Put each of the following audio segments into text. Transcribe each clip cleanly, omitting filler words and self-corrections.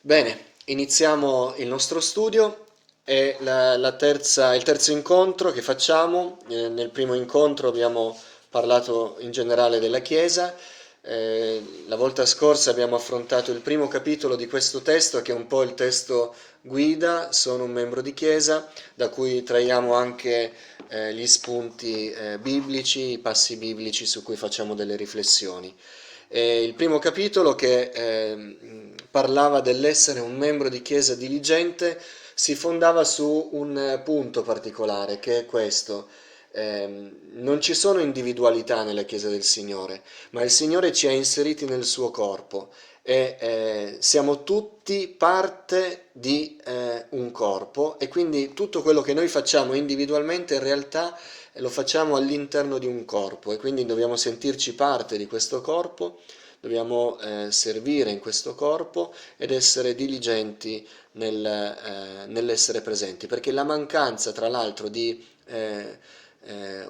Bene, iniziamo il nostro studio. È il terzo incontro che facciamo. Nel primo incontro abbiamo parlato in generale della Chiesa. La volta scorsa abbiamo affrontato il primo capitolo di questo testo, che è un po' il testo guida. Sono un membro di Chiesa, da cui traiamo anche gli spunti biblici, i passi biblici su cui facciamo delle riflessioni. Il primo capitolo, che parlava dell'essere un membro di chiesa diligente, si fondava su un punto particolare, che è questo. Non ci sono individualità nella Chiesa del Signore, ma il Signore ci ha inseriti nel suo corpo e siamo tutti parte di un corpo, e quindi tutto quello che noi facciamo individualmente in realtà lo facciamo all'interno di un corpo, e quindi dobbiamo sentirci parte di questo corpo, dobbiamo servire in questo corpo ed essere diligenti nell'essere presenti, perché la mancanza, tra l'altro, di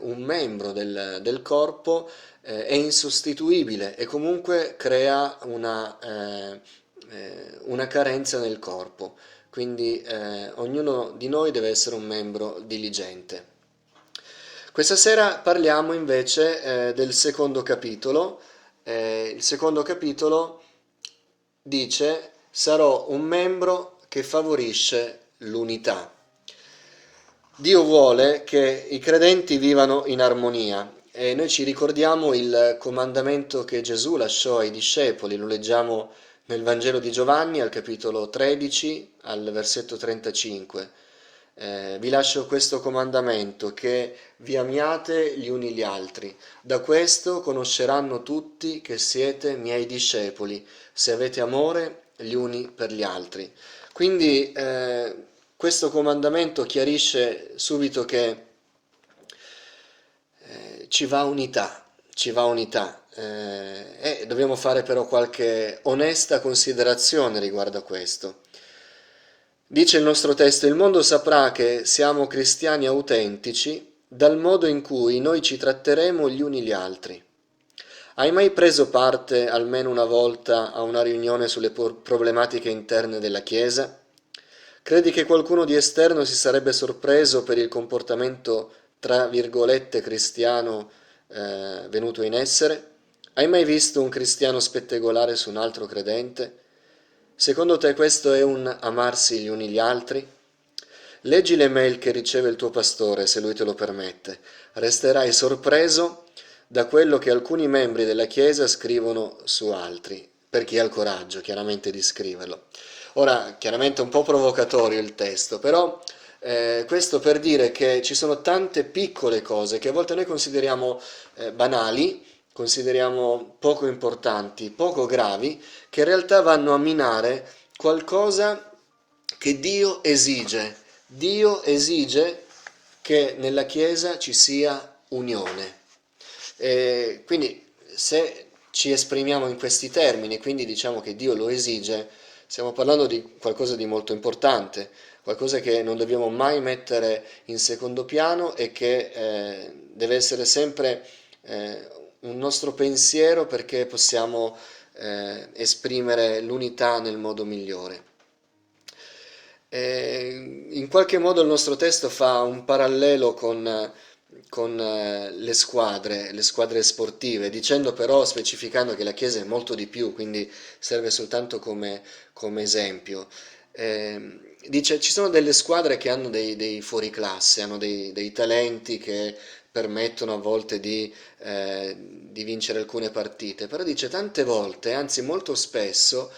un membro del corpo è insostituibile e comunque crea una carenza nel corpo. Quindi ognuno di noi deve essere un membro diligente. Questa sera parliamo invece del secondo capitolo. Il secondo capitolo dice: sarò un membro che favorisce l'unità. Dio vuole che i credenti vivano in armonia, e noi ci ricordiamo il comandamento che Gesù lasciò ai discepoli. Lo leggiamo nel Vangelo di Giovanni al capitolo 13 al versetto 35. Vi lascio questo comandamento, che vi amiate gli uni gli altri. Da questo conosceranno tutti che siete miei discepoli, se avete amore gli uni per gli altri. Quindi questo comandamento chiarisce subito che ci va unità, e dobbiamo fare però qualche onesta considerazione riguardo a questo. Dice il nostro testo: il mondo saprà che siamo cristiani autentici dal modo in cui noi ci tratteremo gli uni gli altri. Hai mai preso parte almeno una volta a una riunione sulle problematiche interne della Chiesa? Credi che qualcuno di esterno si sarebbe sorpreso per il comportamento, tra virgolette, cristiano venuto in essere? Hai mai visto un cristiano spettegolare su un altro credente? Secondo te questo è un amarsi gli uni gli altri? Leggi le mail che riceve il tuo pastore, se lui te lo permette. Resterai sorpreso da quello che alcuni membri della Chiesa scrivono su altri, per chi ha il coraggio, chiaramente, di scriverlo. Ora, chiaramente è un po' provocatorio il testo, però questo per dire che ci sono tante piccole cose che a volte noi consideriamo banali, consideriamo poco importanti, poco gravi, che in realtà vanno a minare qualcosa che Dio esige. Dio esige che nella Chiesa ci sia unione. Quindi se ci esprimiamo in questi termini, quindi diciamo che Dio lo esige, stiamo parlando di qualcosa di molto importante, qualcosa che non dobbiamo mai mettere in secondo piano, e che deve essere sempre un nostro pensiero, perché possiamo esprimere l'unità nel modo migliore. In qualche modo il nostro testo fa un parallelo con le squadre sportive, dicendo però, specificando che la Chiesa è molto di più, quindi serve soltanto come esempio. Dice: ci sono delle squadre che hanno dei fuoriclasse, hanno dei talenti che permettono a volte di vincere alcune partite, però dice tante volte, anzi molto spesso,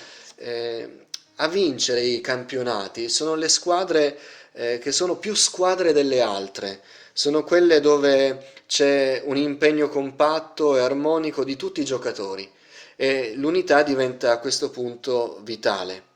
a vincere i campionati sono le squadre che sono più squadre delle altre, sono quelle dove c'è un impegno compatto e armonico di tutti i giocatori, e l'unità diventa a questo punto vitale.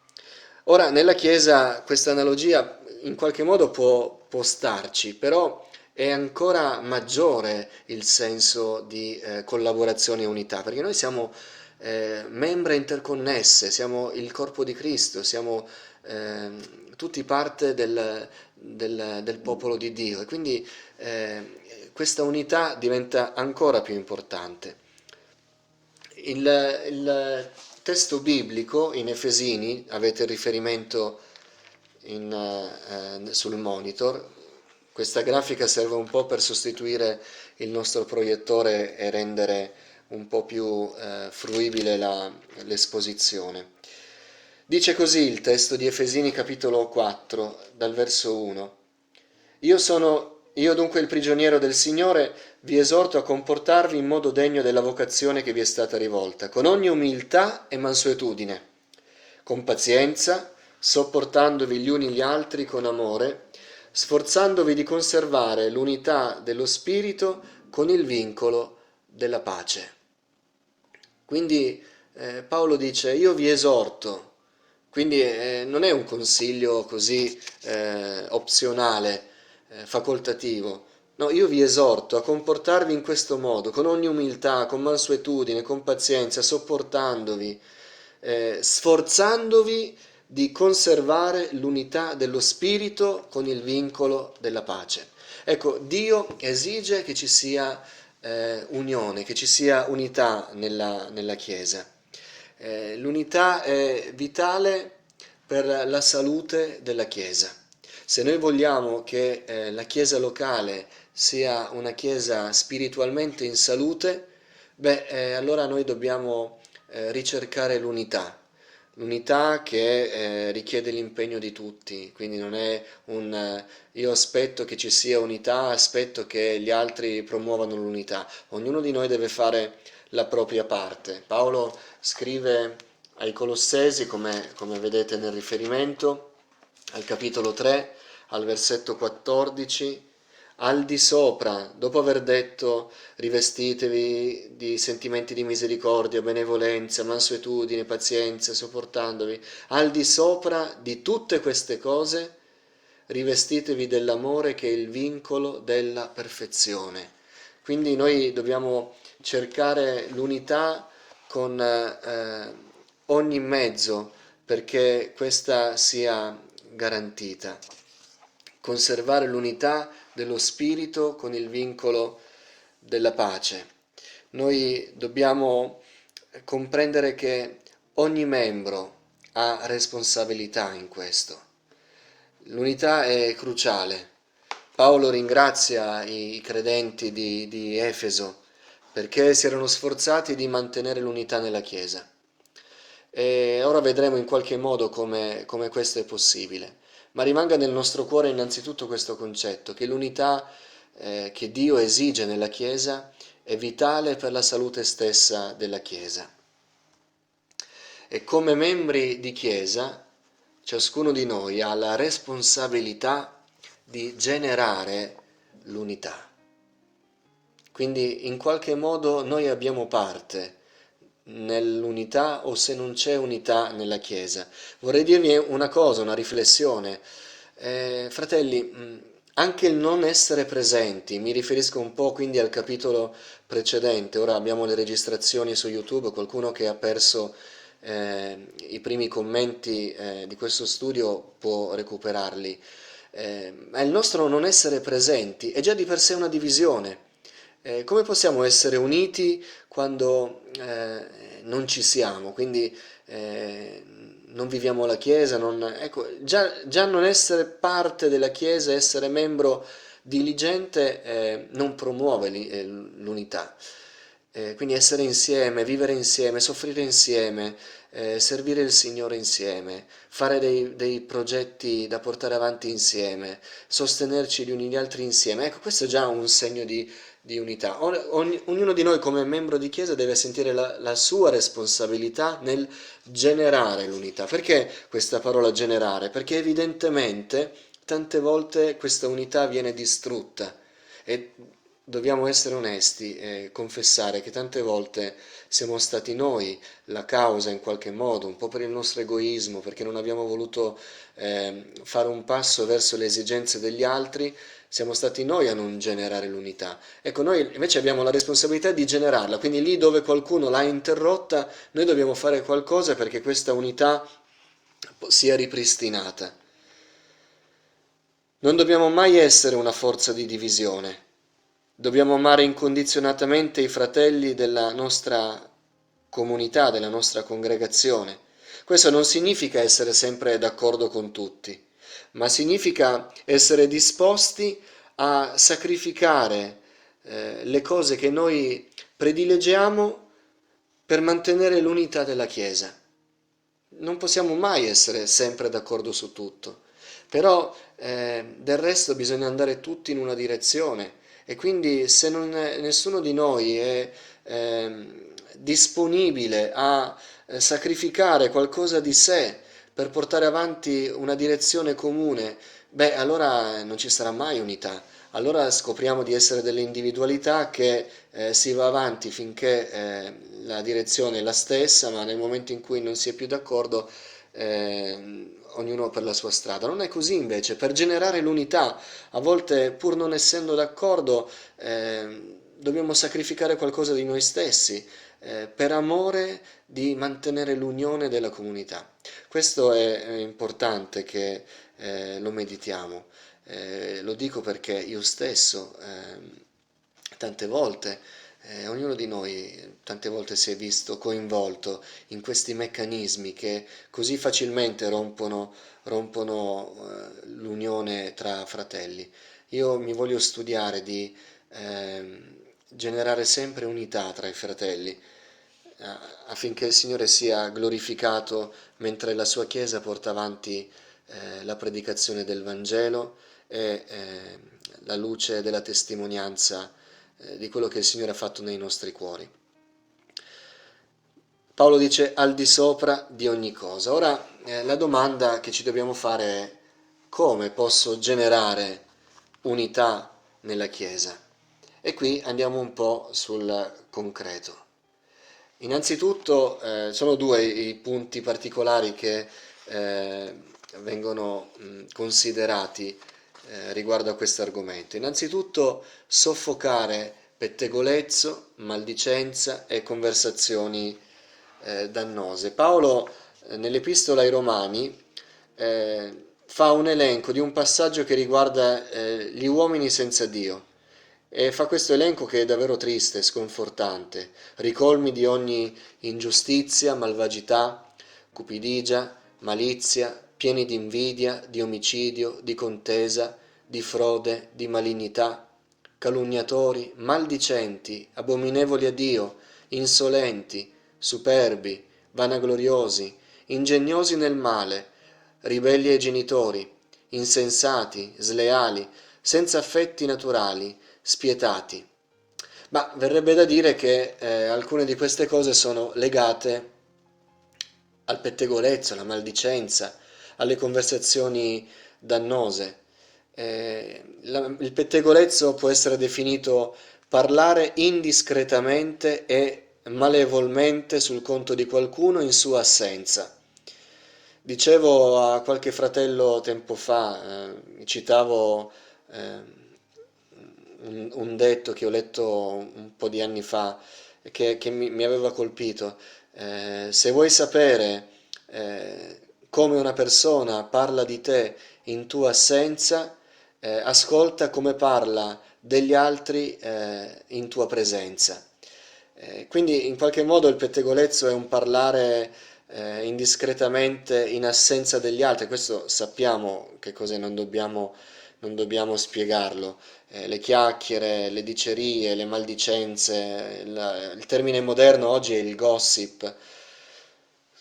Ora, nella Chiesa questa analogia in qualche modo può starci, però è ancora maggiore il senso di collaborazione e unità, perché noi siamo membra interconnesse, siamo il corpo di Cristo, siamo tutti parte del popolo di Dio, e quindi questa unità diventa ancora più importante. Il testo biblico in Efesini, avete il riferimento sul monitor. Questa grafica serve un po' per sostituire il nostro proiettore e rendere un po' più fruibile l'esposizione. Dice così il testo di Efesini capitolo 4, dal verso 1. Io dunque il prigioniero del Signore vi esorto a comportarvi in modo degno della vocazione che vi è stata rivolta, con ogni umiltà e mansuetudine, con pazienza, sopportandovi gli uni gli altri con amore, sforzandovi di conservare l'unità dello Spirito con il vincolo della pace. Quindi Paolo dice, io vi esorto, quindi non è un consiglio così opzionale, facoltativo. No, io vi esorto a comportarvi in questo modo, con ogni umiltà, con mansuetudine, con pazienza, sopportandovi, sforzandovi di conservare l'unità dello spirito con il vincolo della pace. Ecco, Dio esige che ci sia unione, che ci sia unità nella Chiesa. L'unità è vitale per la salute della Chiesa. Se noi vogliamo che la Chiesa locale sia una Chiesa spiritualmente in salute, allora noi dobbiamo ricercare l'unità che richiede l'impegno di tutti, quindi non è io aspetto che ci sia unità, aspetto che gli altri promuovano l'unità, ognuno di noi deve fare la propria parte. Paolo scrive ai Colossesi, come vedete nel riferimento, al capitolo 3, al versetto 14, al di sopra, dopo aver detto rivestitevi di sentimenti di misericordia, benevolenza, mansuetudine, pazienza, sopportandovi, al di sopra di tutte queste cose rivestitevi dell'amore che è il vincolo della perfezione. Quindi noi dobbiamo cercare l'unità con ogni mezzo perché questa sia garantita. Conservare l'unità dello spirito con il vincolo della pace. Noi dobbiamo comprendere che ogni membro ha responsabilità in questo. L'unità è cruciale. Paolo ringrazia i credenti di Efeso perché si erano sforzati di mantenere l'unità nella Chiesa. E ora vedremo in qualche modo come questo è possibile. Ma rimanga nel nostro cuore innanzitutto questo concetto, che l'unità che Dio esige nella Chiesa è vitale per la salute stessa della Chiesa. E come membri di Chiesa, ciascuno di noi ha la responsabilità di generare l'unità. Quindi in qualche modo noi abbiamo parte nell'unità o se non c'è unità nella Chiesa. Vorrei dirvi una cosa, una riflessione. Fratelli, anche il non essere presenti, mi riferisco un po' quindi al capitolo precedente, ora abbiamo le registrazioni su YouTube, qualcuno che ha perso i primi commenti di questo studio può recuperarli. Ma il nostro non essere presenti è già di per sé una divisione. Come possiamo essere uniti quando non ci siamo? Quindi non viviamo la Chiesa, ecco, già non essere parte della Chiesa, essere membro diligente non promuove l'unità. Quindi essere insieme, vivere insieme, soffrire insieme, servire il Signore insieme, fare dei progetti da portare avanti insieme, sostenerci gli uni gli altri insieme. Ecco, questo è già un segno di unità. Ognuno di noi come membro di Chiesa deve sentire la sua responsabilità nel generare l'unità. Perché questa parola generare? Perché evidentemente tante volte questa unità viene distrutta e dobbiamo essere onesti e confessare che tante volte siamo stati noi la causa in qualche modo, un po' per il nostro egoismo, perché non abbiamo voluto fare un passo verso le esigenze degli altri, siamo stati noi a non generare l'unità. Ecco, noi invece abbiamo la responsabilità di generarla, quindi lì dove qualcuno l'ha interrotta, noi dobbiamo fare qualcosa perché questa unità sia ripristinata. Non dobbiamo mai essere una forza di divisione. Dobbiamo amare incondizionatamente i fratelli della nostra comunità, della nostra congregazione. Questo non significa essere sempre d'accordo con tutti, ma significa essere disposti a sacrificare le cose che noi predileggiamo per mantenere l'unità della Chiesa. Non possiamo mai essere sempre d'accordo su tutto, però del resto bisogna andare tutti in una direzione e quindi se nessuno di noi è disponibile a sacrificare qualcosa di sé per portare avanti una direzione comune, beh, allora non ci sarà mai unità. Allora scopriamo di essere delle individualità che si va avanti finché la direzione è la stessa, ma nel momento in cui non si è più d'accordo, ognuno per la sua strada. Non è così invece, per generare l'unità, a volte pur non essendo d'accordo, dobbiamo sacrificare qualcosa di noi stessi, per amore di mantenere l'unione della comunità. Questo è importante che lo meditiamo. Lo dico perché io stesso tante volte, ognuno di noi tante volte si è visto coinvolto in questi meccanismi che così facilmente rompono l'unione tra fratelli. Io mi voglio studiare di generare sempre unità tra i fratelli, affinché il Signore sia glorificato mentre la sua Chiesa porta avanti la predicazione del Vangelo e la luce della testimonianza di quello che il Signore ha fatto nei nostri cuori. Paolo dice al di sopra di ogni cosa. Ora, la domanda che ci dobbiamo fare è come posso generare unità nella Chiesa? E qui andiamo un po' sul concreto. Innanzitutto sono due i punti particolari che eh, vengono considerati riguardo a questo argomento. Innanzitutto soffocare pettegolezzo, maldicenza e conversazioni dannose. Paolo nell'Epistola ai Romani fa un elenco di un passaggio che riguarda gli uomini senza Dio. E fa questo elenco che è davvero triste, sconfortante, ricolmi di ogni ingiustizia, malvagità, cupidigia, malizia, pieni di invidia, di omicidio, di contesa, di frode, di malignità, calunniatori, maldicenti, abominevoli a Dio, insolenti, superbi, vanagloriosi, ingegnosi nel male, ribelli ai genitori, insensati, sleali, senza affetti naturali, spietati. Ma verrebbe da dire che alcune di queste cose sono legate al pettegolezzo, alla maldicenza, alle conversazioni dannose. Il pettegolezzo può essere definito parlare indiscretamente e malevolmente sul conto di qualcuno in sua assenza. Dicevo a qualche fratello tempo fa, citavo un detto che ho letto un po' di anni fa che mi aveva colpito. Se vuoi sapere come una persona parla di te in tua assenza, ascolta come parla degli altri in tua presenza. Quindi in qualche modo il pettegolezzo è un parlare indiscretamente in assenza degli altri, questo sappiamo che cos'è, non dobbiamo spiegarlo. Le chiacchiere, le dicerie, le maldicenze, il termine moderno oggi è il gossip.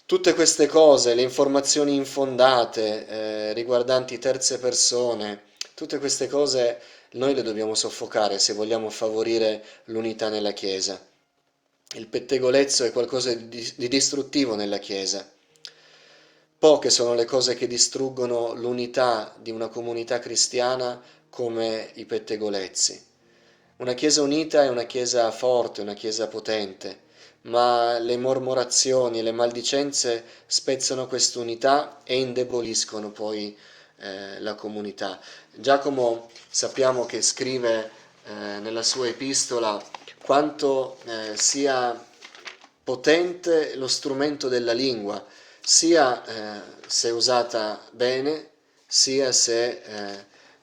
Tutte queste cose, le informazioni infondate riguardanti terze persone, tutte queste cose noi le dobbiamo soffocare se vogliamo favorire l'unità nella Chiesa. Il pettegolezzo è qualcosa di distruttivo nella Chiesa. Poche sono le cose che distruggono l'unità di una comunità cristiana come i pettegolezzi. Una Chiesa unita è una Chiesa forte, una Chiesa potente, ma le mormorazioni e le maldicenze spezzano quest'unità e indeboliscono poi la comunità. Giacomo sappiamo che scrive nella sua epistola quanto sia potente lo strumento della lingua, sia se usata bene, sia se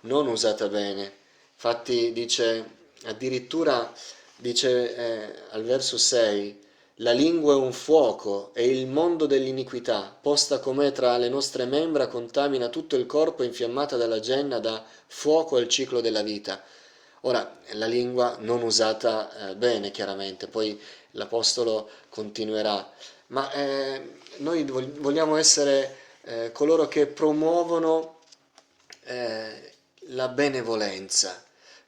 non usata bene. Infatti dice, addirittura dice al verso 6, La lingua è un fuoco e il mondo dell'iniquità, posta com'è tra le nostre membra, contamina tutto il corpo infiammata dalla genna, da fuoco al ciclo della vita. Ora, la lingua non usata bene, chiaramente, poi l'Apostolo continuerà, ma noi vogliamo essere coloro che promuovono la benevolenza,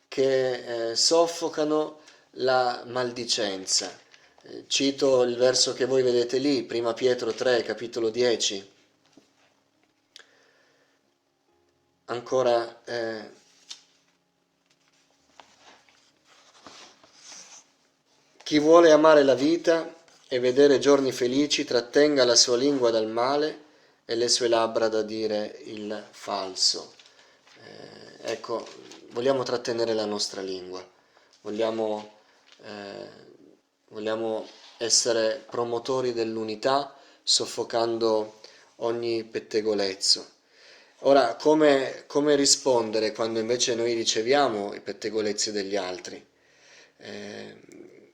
che soffocano la maldicenza. Cito il verso che voi vedete lì, prima Pietro 3, capitolo 10. Ancora, chi vuole amare la vita e vedere giorni felici, trattenga la sua lingua dal male e le sue labbra da dire il falso. Ecco, vogliamo trattenere la nostra lingua, vogliamo, eh, vogliamo essere promotori dell'unità, soffocando ogni pettegolezzo. Ora, come rispondere quando invece noi riceviamo i pettegolezzi degli altri? Eh,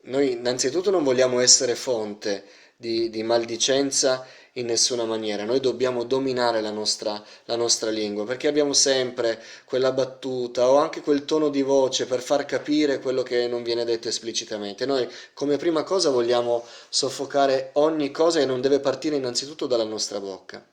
Noi innanzitutto non vogliamo essere fonte di maldicenza in nessuna maniera, noi dobbiamo dominare la nostra lingua, perché abbiamo sempre quella battuta o anche quel tono di voce per far capire quello che non viene detto esplicitamente. Noi come prima cosa vogliamo soffocare ogni cosa che non deve partire innanzitutto dalla nostra bocca.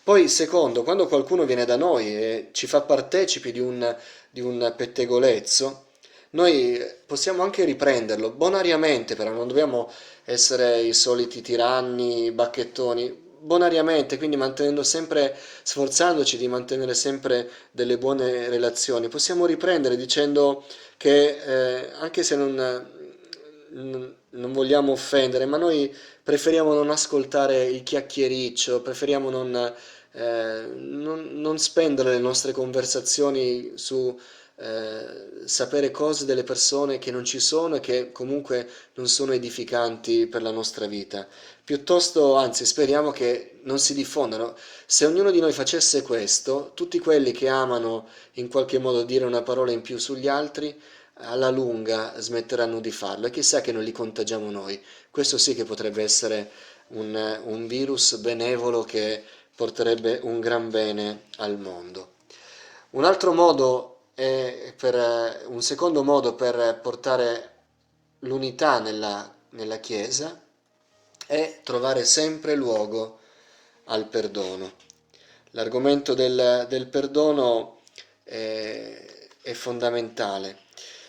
Poi, secondo, quando qualcuno viene da noi e ci fa partecipi di un pettegolezzo, noi possiamo anche riprenderlo, bonariamente però, non dobbiamo essere i soliti tiranni, bacchettoni, bonariamente, quindi mantenendo sempre, sforzandoci di mantenere sempre delle buone relazioni. Possiamo riprendere dicendo che anche se non vogliamo offendere, ma noi preferiamo non ascoltare il chiacchiericcio, preferiamo non spendere le nostre conversazioni su sapere cose delle persone che non ci sono e che comunque non sono edificanti per la nostra vita. Piuttosto, anzi, speriamo che non si diffondano. Se ognuno di noi facesse questo, tutti quelli che amano in qualche modo dire una parola in più sugli altri, alla lunga smetteranno di farlo e chissà che non li contagiamo noi. Questo sì che potrebbe essere un virus benevolo che porterebbe un gran bene al mondo. Un altro modo un secondo modo per portare l'unità nella Chiesa è trovare sempre luogo al perdono. L'argomento del perdono è fondamentale.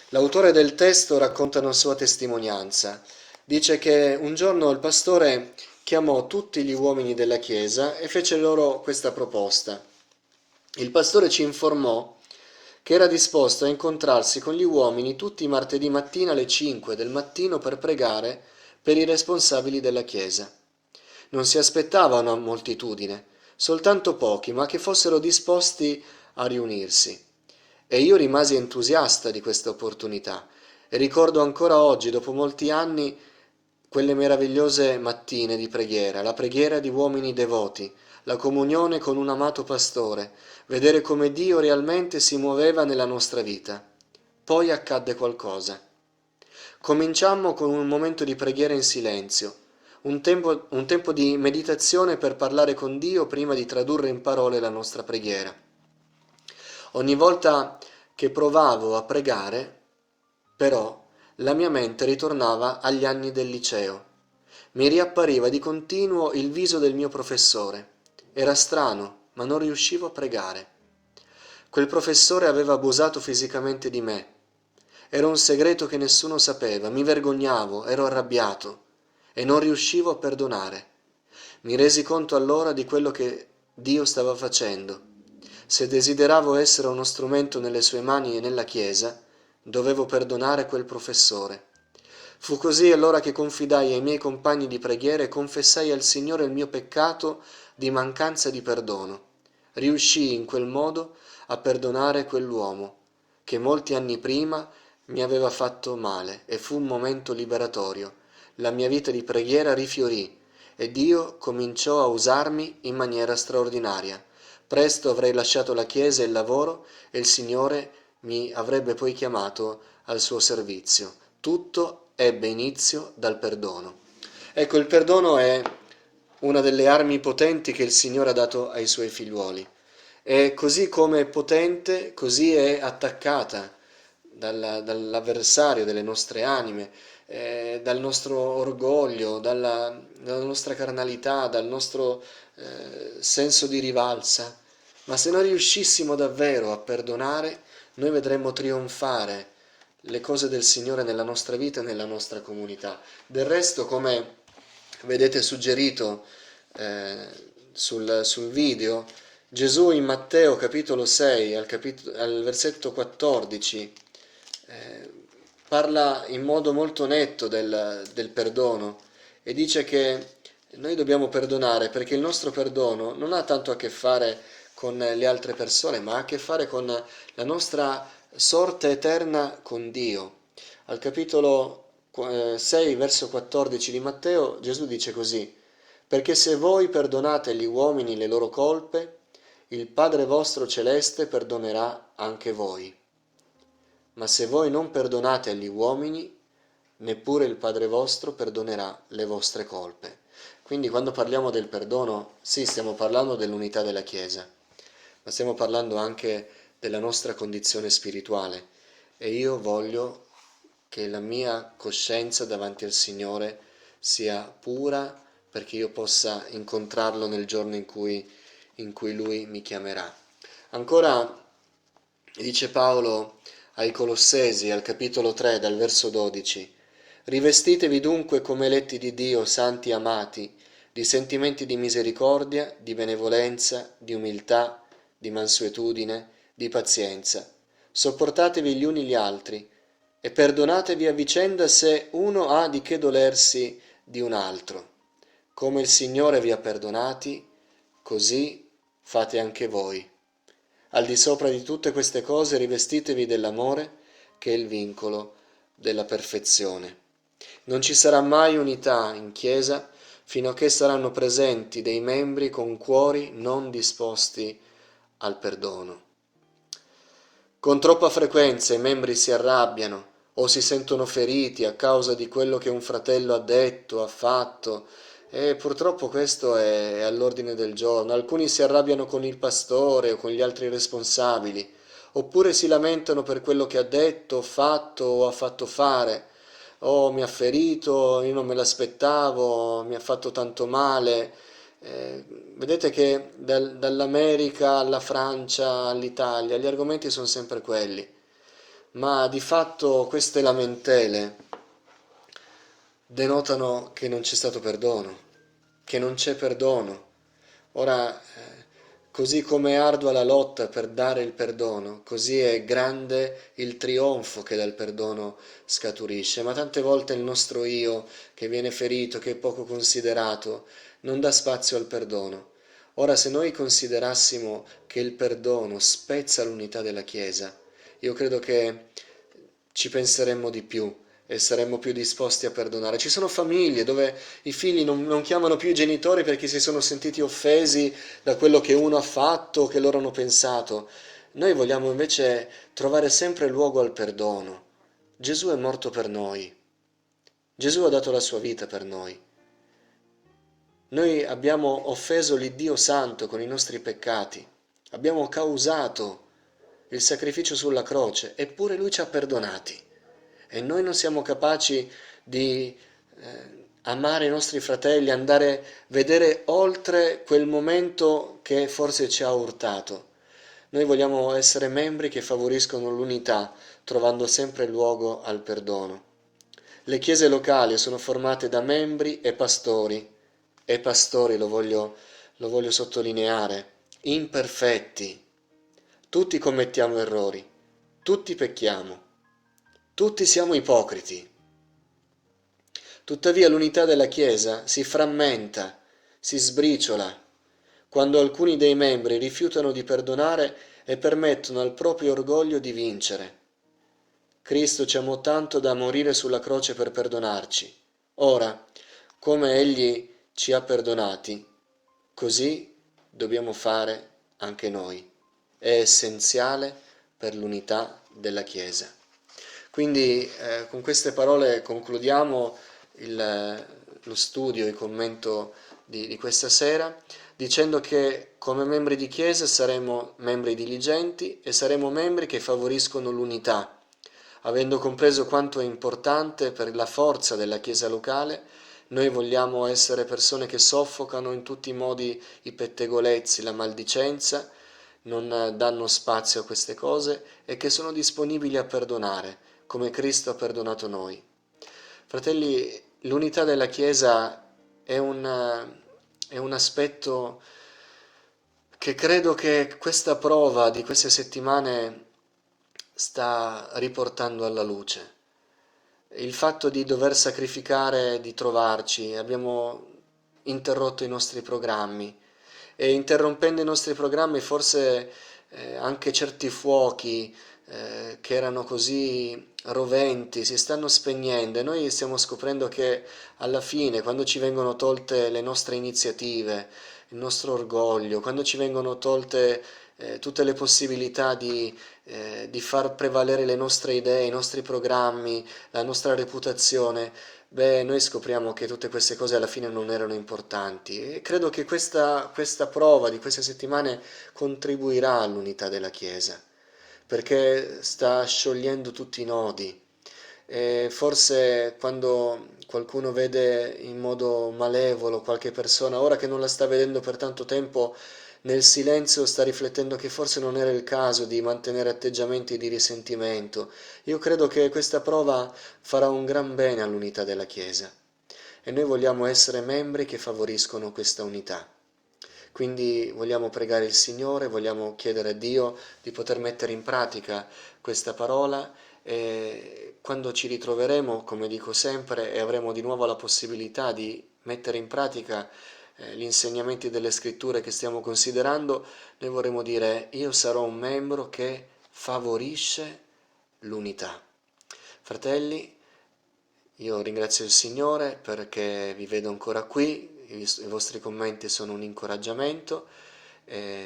L'autore del testo racconta una sua testimonianza. Dice che un giorno il pastore chiamò tutti gli uomini della chiesa e fece loro questa proposta. Il pastore ci informò che era disposto a incontrarsi con gli uomini tutti i martedì mattina alle 5 del mattino per pregare per i responsabili della chiesa. Non si aspettava una moltitudine, soltanto pochi, ma che fossero disposti a riunirsi. E io rimasi entusiasta di questa opportunità e ricordo ancora oggi, dopo molti anni, quelle meravigliose mattine di preghiera, la preghiera di uomini devoti, la comunione con un amato pastore, vedere come Dio realmente si muoveva nella nostra vita. Poi accadde qualcosa. Cominciammo con un momento di preghiera in silenzio, un tempo di meditazione per parlare con Dio prima di tradurre in parole la nostra preghiera. Ogni volta che provavo a pregare, però, la mia mente ritornava agli anni del liceo. Mi riappariva di continuo il viso del mio professore. Era strano, ma non riuscivo a pregare. Quel professore aveva abusato fisicamente di me. Era un segreto che nessuno sapeva, mi vergognavo, ero arrabbiato e non riuscivo a perdonare. Mi resi conto allora di quello che Dio stava facendo. Se desideravo essere uno strumento nelle sue mani e nella Chiesa, dovevo perdonare quel professore. Fu così allora che confidai ai miei compagni di preghiera e confessai al Signore il mio peccato di mancanza di perdono. Riuscii in quel modo a perdonare quell'uomo che molti anni prima mi aveva fatto male e fu un momento liberatorio. La mia vita di preghiera rifiorì e Dio cominciò a usarmi in maniera straordinaria. Presto avrei lasciato la chiesa e il lavoro e il Signore mi avrebbe poi chiamato al suo servizio. Tutto ebbe inizio dal perdono. Ecco, il perdono è una delle armi potenti che il Signore ha dato ai suoi figliuoli. E così come è potente, così è attaccata dall'avversario delle nostre anime, dal nostro orgoglio, dalla nostra carnalità, dal nostro senso di rivalsa. Ma se noi riuscissimo davvero a perdonare, noi vedremmo trionfare le cose del Signore nella nostra vita e nella nostra comunità. Del resto, come vedete suggerito eh, sul video, Gesù in Matteo capitolo 6 al versetto 14 eh, parla in modo molto netto del perdono e dice che noi dobbiamo perdonare perché il nostro perdono non ha tanto a che fare con le altre persone, ma ha a che fare con la nostra sorte eterna con Dio. Al capitolo 6, verso 14 di Matteo, Gesù dice così: perché se voi perdonate agli uomini le loro colpe, il Padre vostro celeste perdonerà anche voi. Ma se voi non perdonate agli uomini, neppure il Padre vostro perdonerà le vostre colpe. Quindi quando parliamo del perdono, sì, stiamo parlando dell'unità della Chiesa, ma stiamo parlando anche della nostra condizione spirituale. E io voglio che la mia coscienza davanti al Signore sia pura perché io possa incontrarlo nel giorno in cui Lui mi chiamerà. Ancora dice Paolo ai Colossesi, al capitolo 3, dal verso 12: rivestitevi dunque come eletti di Dio, santi e amati, di sentimenti di misericordia, di benevolenza, di umiltà, di mansuetudine, di pazienza. Sopportatevi gli uni gli altri e perdonatevi a vicenda se uno ha di che dolersi di un altro. Come il Signore vi ha perdonati, così fate anche voi. Al di sopra di tutte queste cose rivestitevi dell'amore, che è il vincolo della perfezione. Non ci sarà mai unità in Chiesa fino a che saranno presenti dei membri con cuori non disposti al perdono. Con troppa frequenza i membri si arrabbiano o si sentono feriti a causa di quello che un fratello ha detto, ha fatto, e purtroppo questo è all'ordine del giorno. Alcuni si arrabbiano con il pastore o con gli altri responsabili, oppure si lamentano per quello che ha detto, fatto o ha fatto fare. Oh, mi ha ferito, io non me l'aspettavo, mi ha fatto tanto male. Eh, vedete che dall'America alla Francia all'Italia gli argomenti sono sempre quelli, ma di fatto queste lamentele denotano che non c'è stato perdono, che non c'è perdono. Ora, così come è ardua la lotta per dare il perdono, così è grande il trionfo che dal perdono scaturisce. Ma tante volte il nostro io, che viene ferito, che è poco considerato, non dà spazio al perdono. Ora, se noi considerassimo che il perdono spezza l'unità della Chiesa, io credo che ci penseremmo di più e saremmo più disposti a perdonare. Ci sono famiglie dove i figli non chiamano più i genitori perché si sono sentiti offesi da quello che uno ha fatto o che loro hanno pensato. Noi vogliamo invece trovare sempre luogo al perdono. Gesù è morto per noi. Gesù ha dato la sua vita per noi. Noi abbiamo offeso l'Iddio Santo con i nostri peccati. Abbiamo causato il sacrificio sulla croce, eppure Lui ci ha perdonati. E noi non siamo capaci di amare i nostri fratelli, andare a vedere oltre quel momento che forse ci ha urtato. Noi vogliamo essere membri che favoriscono l'unità, trovando sempre luogo al perdono. Le chiese locali sono formate da membri e pastori lo voglio sottolineare, imperfetti. Tutti commettiamo errori, tutti pecchiamo, tutti siamo ipocriti. Tuttavia l'unità della Chiesa si frammenta, si sbriciola, quando alcuni dei membri rifiutano di perdonare e permettono al proprio orgoglio di vincere. Cristo ci amò tanto da morire sulla croce per perdonarci. Ora, come Egli ci ha perdonati, così dobbiamo fare anche noi. È essenziale per l'unità della Chiesa. Quindi con queste parole concludiamo il, lo studio, il commento di questa sera, dicendo che come membri di Chiesa saremo membri diligenti e saremo membri che favoriscono l'unità, avendo compreso quanto è importante per la forza della Chiesa locale. Noi vogliamo essere persone che soffocano in tutti i modi i pettegolezzi, la maldicenza, non danno spazio a queste cose e che sono disponibili a perdonare, come Cristo ha perdonato noi. Fratelli, l'unità della Chiesa è un aspetto che credo che questa prova di queste settimane sta riportando alla luce. Il fatto di dover sacrificare, di trovarci, abbiamo interrotto i nostri programmi e interrompendo i nostri programmi forse anche certi fuochi che erano così roventi si stanno spegnendo e noi stiamo scoprendo che alla fine, quando ci vengono tolte le nostre iniziative, il nostro orgoglio, quando ci vengono tolte tutte le possibilità di far prevalere le nostre idee, i nostri programmi, la nostra reputazione, beh, noi scopriamo che tutte queste cose alla fine non erano importanti e credo che questa prova di queste settimane contribuirà all'unità della Chiesa, perché sta sciogliendo tutti i nodi. E forse quando qualcuno vede in modo malevolo qualche persona, ora che non la sta vedendo per tanto tempo, nel silenzio sta riflettendo che forse non era il caso di mantenere atteggiamenti di risentimento. Io credo che questa prova farà un gran bene all'unità della Chiesa e noi vogliamo essere membri che favoriscono questa unità. Quindi vogliamo pregare il Signore, vogliamo chiedere a Dio di poter mettere in pratica questa parola e quando ci ritroveremo, come dico sempre, e avremo di nuovo la possibilità di mettere in pratica gli insegnamenti delle scritture che stiamo considerando, noi vorremmo dire io sarò un membro che favorisce l'unità. Fratelli, io ringrazio il Signore perché vi vedo ancora qui, i vostri commenti sono un incoraggiamento.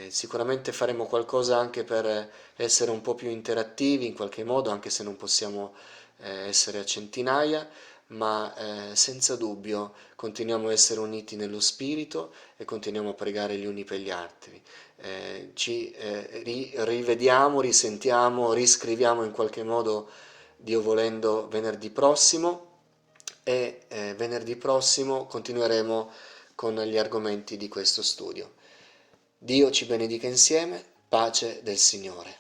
Sicuramente faremo qualcosa anche per essere un po' più interattivi in qualche modo, anche se non possiamo essere a centinaia, ma senza dubbio continuiamo a essere uniti nello spirito e continuiamo a pregare gli uni per gli altri. Rivediamo, risentiamo, riscriviamo in qualche modo, Dio volendo, venerdì prossimo e venerdì prossimo continueremo con gli argomenti di questo studio. Dio ci benedica insieme, pace del Signore.